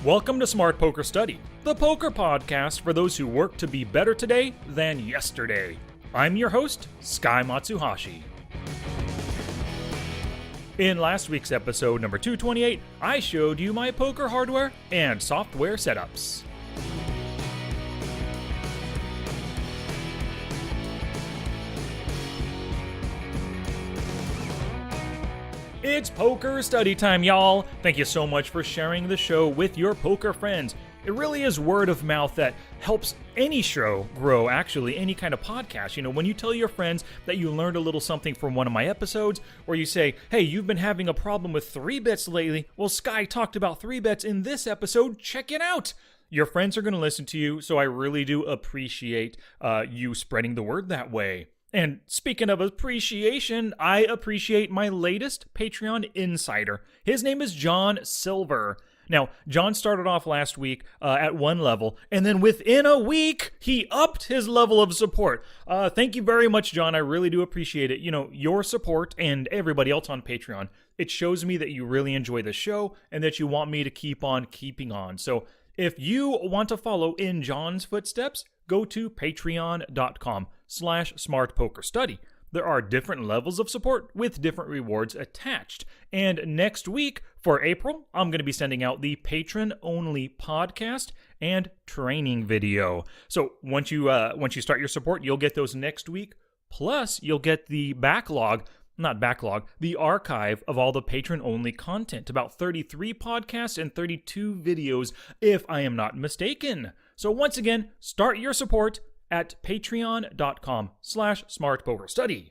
Welcome to Smart Poker Study, the poker podcast for those who work to be better today than yesterday. I'm your host, Sky Matsuhashi. In last week's episode number 228, I showed you my poker hardware and software setups. It's poker study time, y'all. Thank you so much for sharing the show with your poker friends. It really is word of mouth that helps any show grow, actually, any kind of podcast. You know, when you tell your friends that you learned a little something from one of my episodes, or you say, hey, you've been having a problem with 3-bets lately. Well, Sky talked about 3-bets in this episode. Check it out. Your friends are going to listen to you, so I really do appreciate you spreading the word that way. And speaking of appreciation, I appreciate my latest Patreon insider. His name is John Silver. Now, John started off last week at one level, and then within a week, he upped his level of support. Thank you very much, John. I really do appreciate it. You know, your support and everybody else on Patreon, it shows me that you really enjoy the show and that you want me to keep on keeping on. So if you want to follow in John's footsteps, go to patreon.com/smartpokerstudy. There are different levels of support with different rewards attached. And next week, for April, I'm going to be sending out the patron-only podcast and training video. So once you start your support, you'll get those next week. Plus, you'll get the the archive of all the patron-only content, about 33 podcasts and 32 videos, if I am not mistaken. So once again, start your support at patreon.com/smartpokerstudy.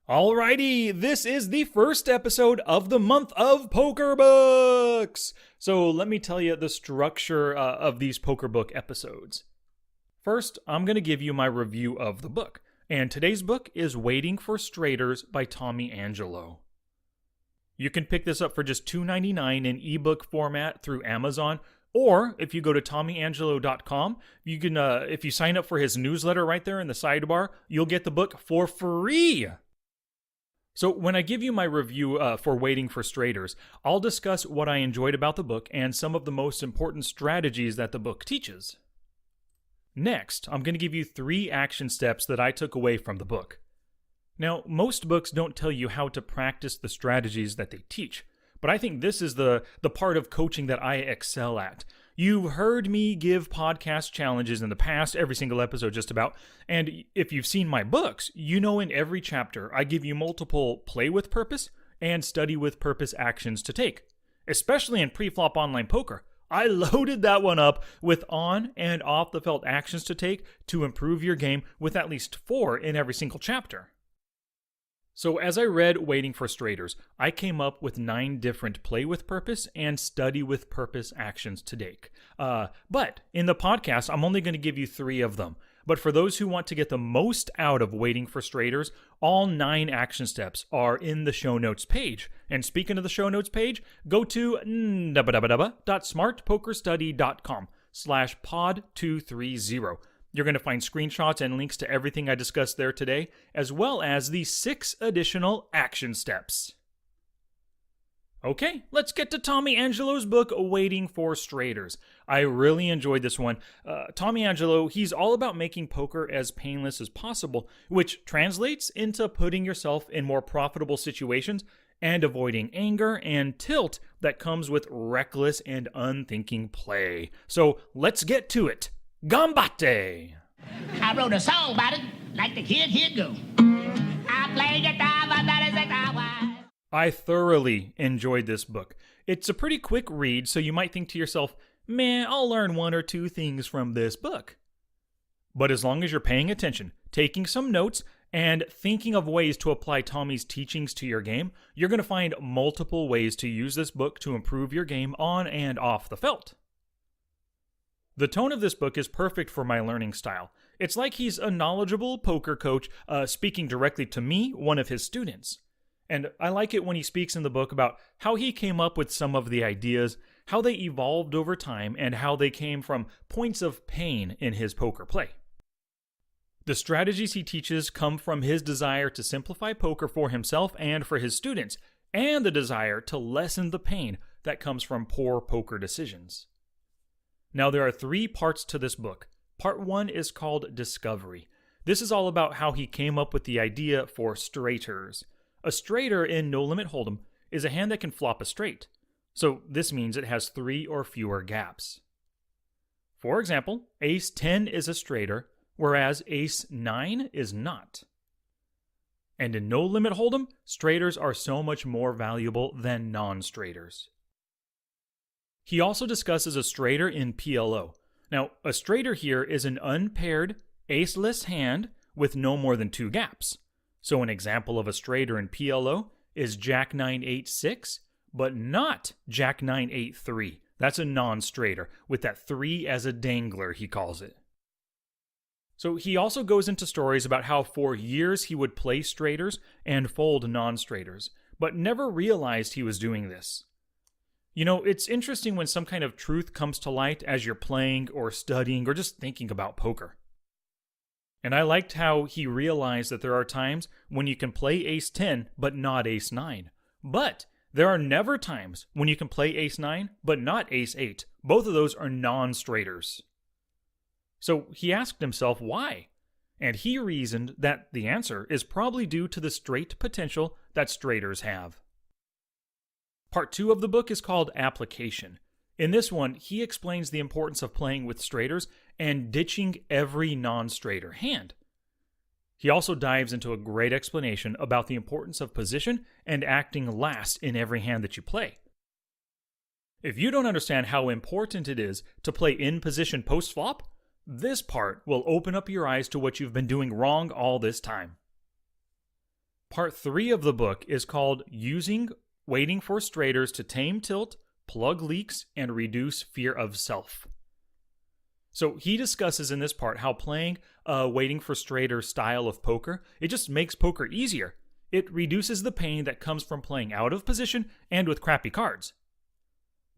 Alrighty, this is the first episode of the month of poker books. So let me tell you the structure of these poker book episodes. First, I'm going to give you my review of the book. And today's book is Waiting for Straighters by Tommy Angelo. You can pick this up for just $2.99 in ebook format through Amazon, or if you go to TommyAngelo.com, you can, if you sign up for his newsletter right there in the sidebar, you'll get the book for free. So when I give you my review for Waiting for Straighters, I'll discuss what I enjoyed about the book and some of the most important strategies that the book teaches. Next, I'm going to give you 3 action steps that I took away from the book. Now, most books don't tell you how to practice the strategies that they teach, but I think this is the part of coaching that I excel at. You've heard me give podcast challenges in the past, every single episode just about, and if you've seen my books, you know in every chapter I give you multiple play with purpose and study with purpose actions to take, especially in pre-flop online poker. I loaded that one up with on and off the felt actions to take to improve your game with at least 4 in every single chapter. So as I read Waiting for Straighters, I came up with 9 different play with purpose and study with purpose actions to take. But in the podcast, I'm only going to give you 3 of them. But for those who want to get the most out of Waiting for Straighters, all 9 action steps are in the show notes page. And speaking of the show notes page, go to www.smartpokerstudy.com/pod230. You're going to find screenshots and links to everything I discussed there today, as well as the 6 additional action steps. Okay, let's get to Tommy Angelo's book, Waiting for Straighters. I really enjoyed this one. Tommy Angelo, he's all about making poker as painless as possible, which translates into putting yourself in more profitable situations and avoiding anger and tilt that comes with reckless and unthinking play. So let's get to it. Gambate! I wrote a song about it, like the kid he'd go. I play guitar, but that is a guitar. I thoroughly enjoyed this book. It's a pretty quick read, so you might think to yourself, man, I'll learn 1 or 2 things from this book. But as long as you're paying attention, taking some notes, and thinking of ways to apply Tommy's teachings to your game, you're going to find multiple ways to use this book to improve your game on and off the felt. The tone of this book is perfect for my learning style. It's like he's a knowledgeable poker coach speaking directly to me, one of his students. And I like it when he speaks in the book about how he came up with some of the ideas, how they evolved over time, and how they came from points of pain in his poker play. The strategies he teaches come from his desire to simplify poker for himself and for his students, and the desire to lessen the pain that comes from poor poker decisions. Now, there are 3 parts to this book. Part 1 is called Discovery. This is all about how he came up with the idea for straighters. A straighter in No Limit Hold'em is a hand that can flop a straight. So this means it has 3 or fewer gaps. For example, Ace 10 is a straighter, whereas Ace 9 is not. And in No Limit Hold'em, straighters are so much more valuable than non-straighters. He also discusses a straighter in PLO. Now, a straighter here is an unpaired, aceless hand with no more than 2 gaps. So an example of a straighter in PLO is Jack 9 8 6, but not Jack 9 8 3. That's a non-straighter, with that 3 as a dangler, he calls it. So he also goes into stories about how for years he would play straighters and fold non-straighters, but never realized he was doing this. You know, it's interesting when some kind of truth comes to light as you're playing or studying or just thinking about poker. And I liked how he realized that there are times when you can play Ace 10 but not Ace 9. But there are never times when you can play Ace 9 but not Ace 8. Both of those are non-straighters. So he asked himself why, and he reasoned that the answer is probably due to the straight potential that straighters have. Part 2 of the book is called Application. In this one, he explains the importance of playing with straighters and ditching every non-straighter hand. He also dives into a great explanation about the importance of position and acting last in every hand that you play. If you don't understand how important it is to play in position post-flop, this part will open up your eyes to what you've been doing wrong all this time. Part 3 of the book is called Waiting for Straighters to Tame Tilt, Plug Leaks, and Reduce Fear of Self. So he discusses in this part how playing a Waiting for Straighters style of poker, it just makes poker easier. It reduces the pain that comes from playing out of position and with crappy cards.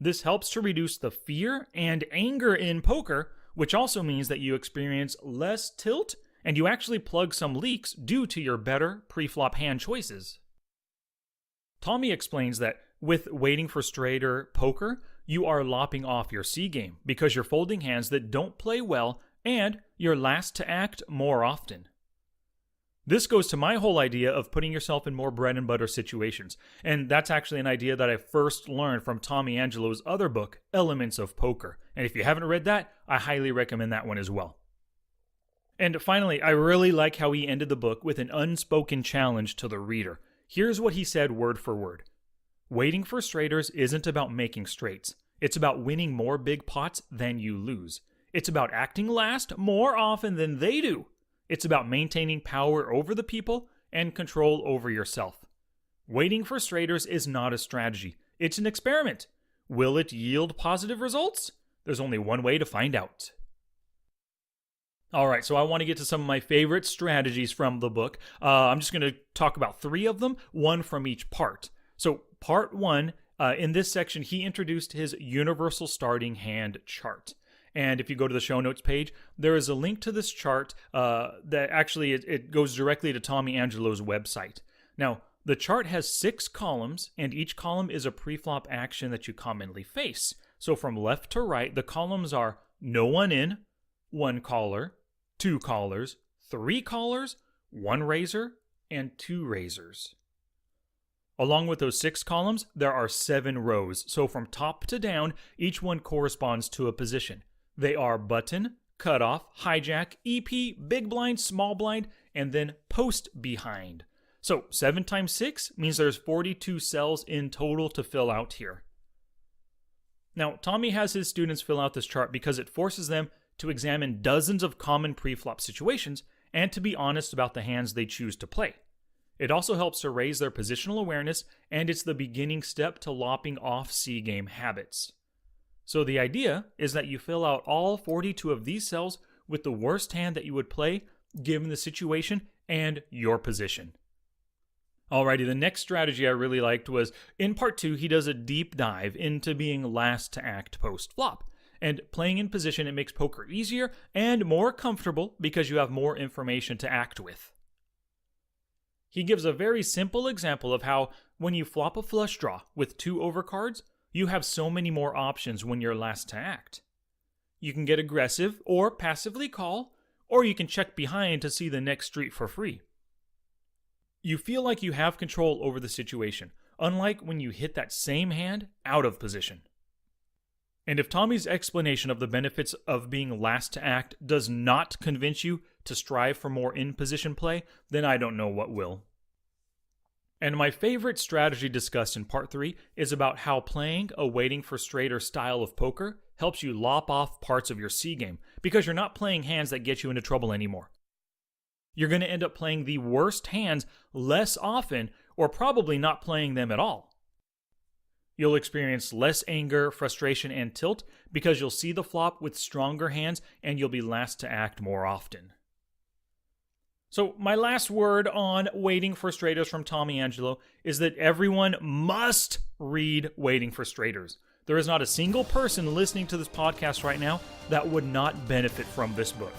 This helps to reduce the fear and anger in poker, which also means that you experience less tilt and you actually plug some leaks due to your better pre-flop hand choices. Tommy explains that with Waiting for Straighter poker, you are lopping off your C game because you're folding hands that don't play well and you're last to act more often. This goes to my whole idea of putting yourself in more bread and butter situations, and that's actually an idea that I first learned from Tommy Angelo's other book, Elements of Poker. And if you haven't read that, I highly recommend that one as well. And finally, I really like how he ended the book with an unspoken challenge to the reader. Here's what he said word for word. Waiting for Straighters isn't about making straights. It's about winning more big pots than you lose. It's about acting last more often than they do. It's about maintaining power over the people and control over yourself. Waiting for Straighters is not a strategy. It's an experiment. Will it yield positive results? There's only one way to find out. Alright, so I want to get to some of my favorite strategies from the book. I'm just going to talk about 3 of them, one from each part. So part 1, in this section, he introduced his universal starting hand chart. And if you go to the show notes page, there is a link to this chart that actually it goes directly to Tommy Angelo's website. Now, the chart has 6 columns, and each column is a pre-flop action that you commonly face. So from left to right, the columns are no one in, 1 caller, 2 callers, 3 callers, 1 raiser, and 2 raisers. Along with those 6 columns, there are 7 rows. So from top to down, each one corresponds to a position. They are button, cutoff, hijack, EP, big blind, small blind, and then post behind. So 7 times 6 means there's 42 cells in total to fill out here. Now, Tommy has his students fill out this chart because it forces them to examine dozens of common pre-flop situations and to be honest about the hands they choose to play. It also helps to raise their positional awareness, and it's the beginning step to lopping off C-game habits. So the idea is that you fill out all 42 of these cells with the worst hand that you would play given the situation and your position. Alrighty, the next strategy I really liked was, in part 2, he does a deep dive into being last to act post-flop. And playing in position, it makes poker easier and more comfortable because you have more information to act with. He gives a very simple example of how, when you flop a flush draw with 2 overcards, you have so many more options when you're last to act. you can get aggressive or passively call, or you can check behind to see the next street for free. You feel like you have control over the situation, unlike when you hit that same hand out of position. And if Tommy's explanation of the benefits of being last to act does not convince you to strive for more in-position play, then I don't know what will. And my favorite strategy discussed in part 3 is about how playing a waiting for straighter style of poker helps you lop off parts of your C game, because you're not playing hands that get you into trouble anymore. You're going to end up playing the worst hands less often, or probably not playing them at all. You'll experience less anger, frustration, and tilt because you'll see the flop with stronger hands and you'll be last to act more often. So my last word on Waiting for Straighters from Tommy Angelo is that everyone must read Waiting for Straighters. There is not a single person listening to this podcast right now that would not benefit from this book.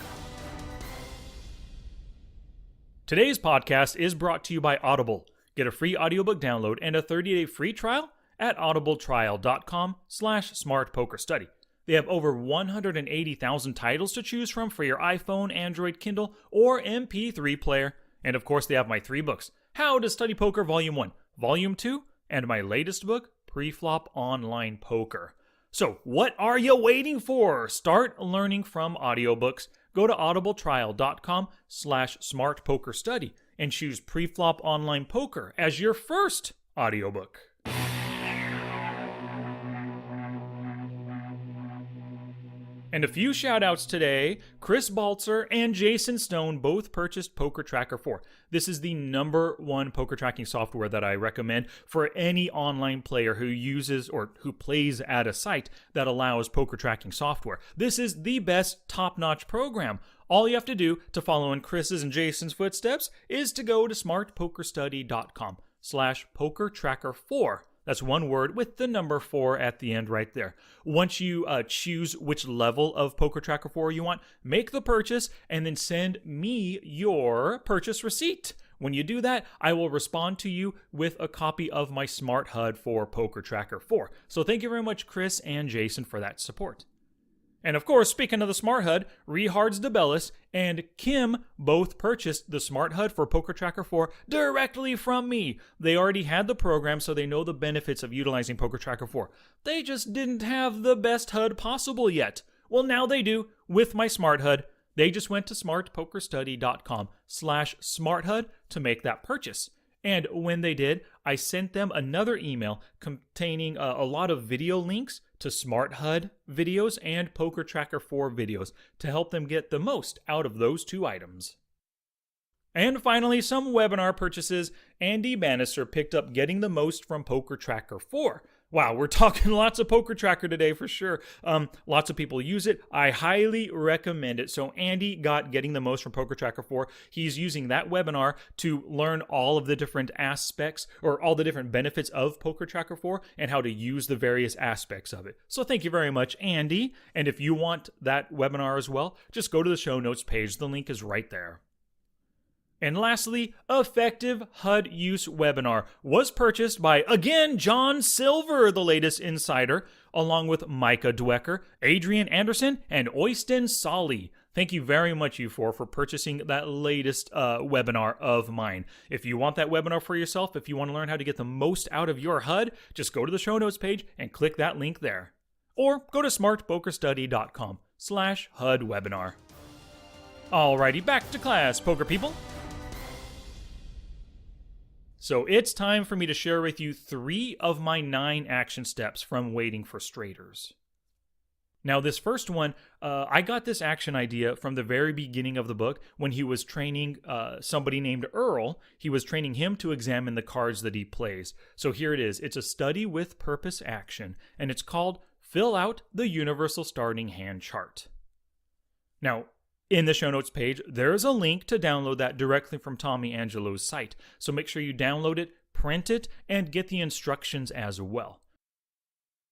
Today's podcast is brought to you by Audible. Get a free audiobook download and a 30-day free trial at audibletrial.com/smartpokerstudy. They have over 180,000 titles to choose from for your iPhone, Android, Kindle, or MP3 player. And of course, they have my 3 books, How to Study Poker Volume 1, Volume 2, and my latest book, Preflop Online Poker. So what are you waiting for? Start learning from audiobooks. Go to audibletrial.com/smartpokerstudy and choose Preflop Online Poker as your first audiobook. And a few shout-outs today. Chris Baltzer and Jason Stone both purchased Poker Tracker 4. This is the #1 poker tracking software that I recommend for any online player who uses or who plays at a site that allows poker tracking software. This is the best top-notch program. All you have to do to follow in Chris's and Jason's footsteps is to go to smartpokerstudy.com/pokertracker4. That's one word with the number 4 at the end right there. Once you choose which level of Poker Tracker 4 you want, make the purchase and then send me your purchase receipt. When you do that, I will respond to you with a copy of my Smart HUD for Poker Tracker 4. So thank you very much, Chris and Jason, for that support. And of course, speaking of the Smart HUD, Rehards DeBellis and Kim both purchased the Smart HUD for Poker Tracker 4 directly from me. They already had the program, so they know the benefits of utilizing Poker Tracker 4. They just didn't have the best HUD possible yet. Well, now they do with my Smart HUD. They just went to smartpokerstudy.com/smarthud to make that purchase. And when they did, I sent them another email containing a lot of video links to Smart HUD videos and Poker Tracker 4 videos to help them get the most out of those 2 items. And finally, some webinar purchases. Andy Bannister picked up Getting the Most from Poker Tracker 4. Wow, we're talking lots of Poker Tracker today for sure. Lots of people use it. I highly recommend it. So Andy got Getting the Most from Poker Tracker 4. He's using that webinar to learn all of the different aspects or all the different benefits of Poker Tracker 4 and how to use the various aspects of it. So thank you very much, Andy. And if you want that webinar as well, just go to the show notes page. The link is right there. And lastly, Effective HUD Use Webinar was purchased by, again, John Silver, the latest insider, along with Micah Dwecker, Adrian Anderson, and Oysten Solly. Thank you very much, you four, for purchasing that latest webinar of mine. If you want that webinar for yourself, if you want to learn how to get the most out of your HUD, just go to the show notes page and click that link there. Or go to smartpokerstudy.com/HUD webinar. Alrighty, back to class, poker people. So it's time for me to share with you 3 of my 9 action steps from Waiting for Straighters. Now, this first one, I got this action idea from the very beginning of the book when he was training somebody named Earl. He was training him to examine the cards that he plays. So here it is. It's a study with purpose action, and it's called Fill Out the Universal Starting Hand Chart. Now, in the show notes page, there is a link to download that directly from Tommy Angelo's site. So make sure you download it, print it, and get the instructions as well.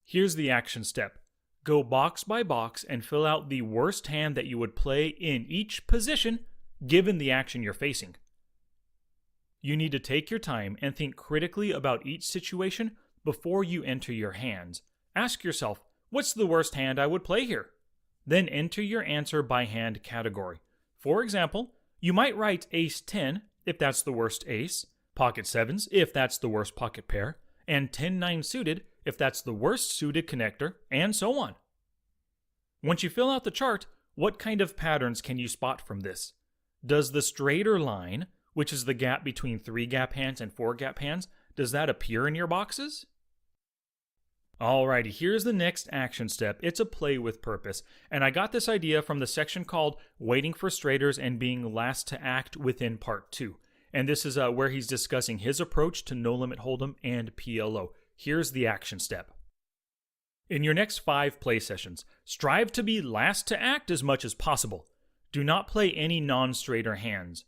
Here's the action step. Go box by box and fill out the worst hand that you would play in each position, given the action you're facing. You need to take your time and think critically about each situation before you enter your hands. Ask yourself, what's the worst hand I would play here? Then enter your answer by hand category. For example, you might write ace 10 if that's the worst ace, pocket 7s if that's the worst pocket pair, and 10-9 suited if that's the worst suited connector, and so on. Once you fill out the chart, what kind of patterns can you spot from this? Does the straighter line, which is the gap between 3-gap hands and 4-gap hands, does that appear in your boxes? Alrighty, here's the next action step. It's a play with purpose, and I got this idea from the section called Waiting for Straighters and Being Last to Act within Part 2. And this is where he's discussing his approach to No Limit Hold'em and PLO. Here's the action step. In your next 5 play sessions, strive to be last to act as much as possible. Do not play any non-straighter hands.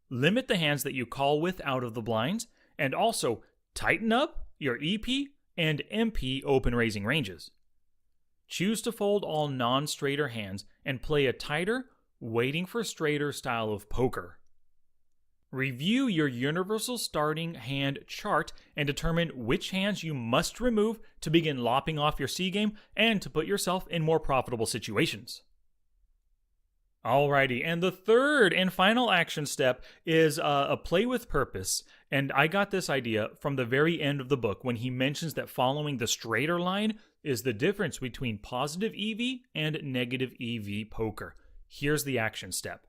Limit the hands that you call with out of the blinds, and also tighten up your EP and MP open raising ranges. Choose to fold all non-straighter hands and play a tighter, waiting for straighter style of poker. Review your universal starting hand chart and determine which hands you must remove to begin lopping off your C game and to put yourself in more profitable situations. Alrighty, and the third and final action step is a play with purpose, and I got this idea from the very end of the book when he mentions that following the straighter line is the difference between positive EV and negative EV poker. Here's the action step.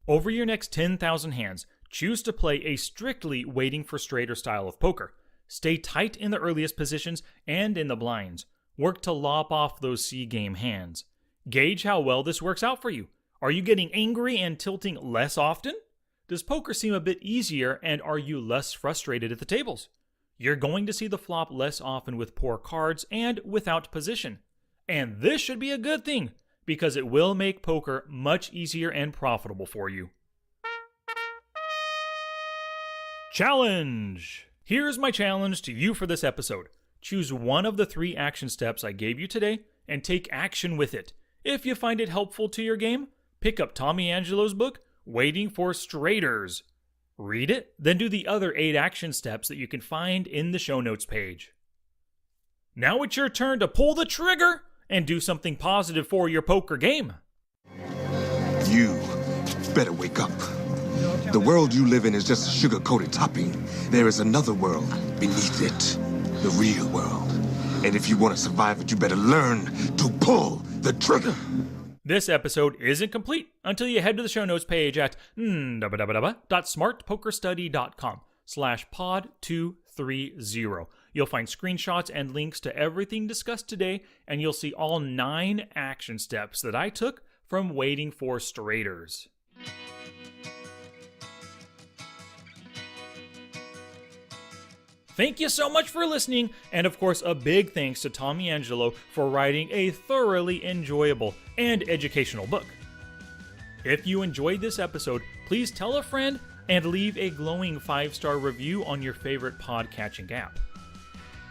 Over your next 10,000 hands, choose to play a strictly waiting for straighter style of poker. Stay tight in the earliest positions and in the blinds. Work to lop off those C game hands. Gauge how well this works out for you. Are you getting angry and tilting less often? Does poker seem a bit easier, and are you less frustrated at the tables? You're going to see the flop less often with poor cards and without position. And this should be a good thing, because it will make poker much easier and profitable for you. Challenge! Here's my challenge to you for this episode. Choose one of the 3 action steps I gave you today and take action with it. If you find it helpful to your game, pick up Tommy Angelo's book, Waiting for Straighters. Read it, then do the other 8 action steps that you can find in the show notes page. Now it's your turn to pull the trigger and do something positive for your poker game. You better wake up. The world you live in is just a sugar-coated topping. There is another world beneath it, the real world. And if you want to survive it, you better learn to pull the trigger. This episode isn't complete until you head to the show notes page at smartpokerstudy.com/pod230. You'll find screenshots and links to everything discussed today, and you'll see all 9 action steps that I took from Waiting for Straighters. Thank you so much for listening, and of course a big thanks to Tommy Angelo for writing a thoroughly enjoyable and educational book. If you enjoyed this episode, please tell a friend and leave a glowing 5-star review on your favorite podcatching app.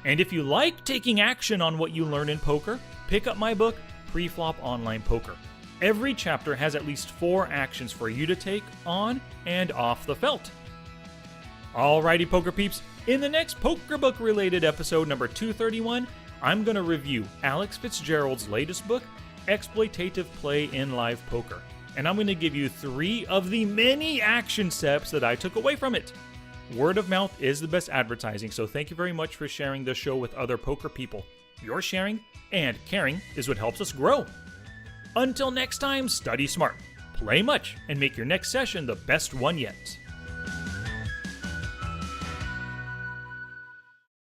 And if you like taking action on what you learn in poker, pick up my book, Preflop Online Poker. Every chapter has at least 4 actions for you to take on and off the felt. Alrighty, poker peeps, in the next poker book related episode number 231, I'm going to review Alex Fitzgerald's latest book, Exploitative Play in Live Poker. And I'm going to give you 3 of the many action steps that I took away from it. Word of mouth is the best advertising, so thank you very much for sharing this show with other poker people. Your sharing and caring is what helps us grow. Until next time, study smart, play much, and make your next session the best one yet.